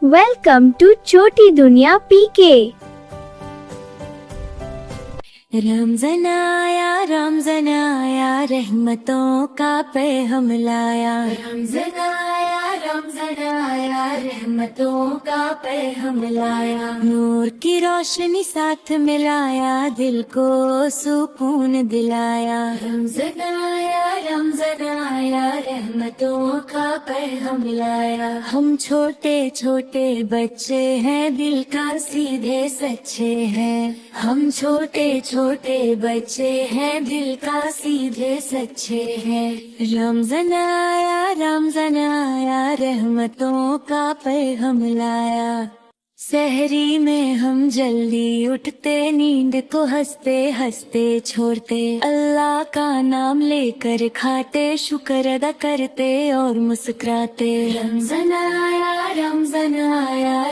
Welcome to छोटी दुनिया पीके। रमज़ान आया रहमतों का पैग़ाम लाया। रमज़ान आया रहमतों का पैग़ाम लाया। नूर की रोशनी साथ मिलाया, दिल को सुकून दिलाया। रमज़ान आया रहमतों का पैग़ाम लाया। हम छोटे छोटे बच्चे हैं, दिल का सीधे सच्चे हैं। हम छोटे छोटे बच्चे हैं, दिल का सीधे सच्चे हैं। रमज़ान आया रहमतों का पैग़ाम लाया। सहरी में हम जल्दी उठते, नींद को हंसते हंसते छोड़ते, अल्लाह का नाम लेकर खाते, शुक्र अदा करते और मुस्कुराते। रमज़ान आया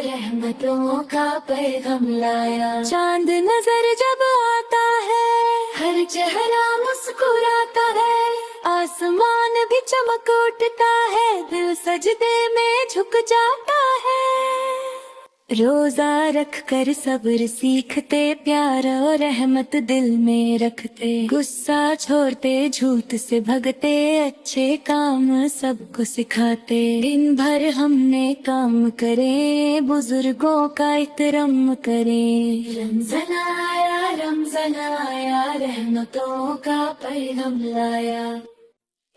रहमतों का पैग़ाम लाया। चांद नजर जब आता है, हर चेहरा मुस्कुराता है, आसमान भी चमक उठता है, दिल सजदे में झुक जाता है। रोजा रख कर सब्र सीखते, प्यार और रहमत दिल में रखते, गुस्सा छोड़ते, झूठ से भगते, अच्छे काम सबको सिखाते। दिन भर हमने काम करे, बुजुर्गों का एहतराम करे। रमज़ान आया रहमतों का पैग़ाम लाया।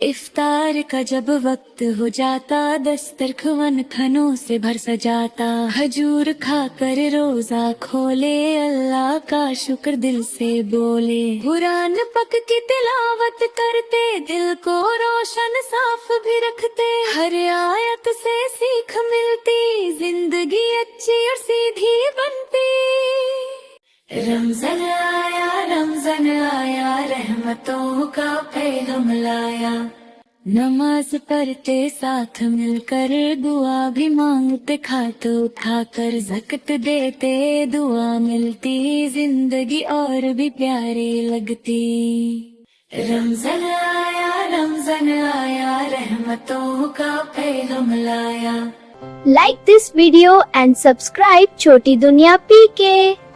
इफ्तार का जब वक्त हो जाता, दस्तरख्वान खानों से भर सजाता, खजूर खाकर रोजा खोले, अल्लाह का शुक्र दिल से बोले। कुरान पक की तिलावत करते, दिल को रोशन साफ भी रखते, हर आयत से सीख मिलती, जिंदगी अच्छी और सीधी बनती। रमज़ान आया रहमतों का पैग़ाम लाया। नमाज पढ़ते साथ मिलकर, दुआ भी मांगते, खाते उठाकर, ज़कत देते, दुआ मिलती, जिंदगी और भी प्यारी लगती। रमज़ान आया रहमतों का पैग़ाम लाया। Like this video and subscribe छोटी दुनिया पीके।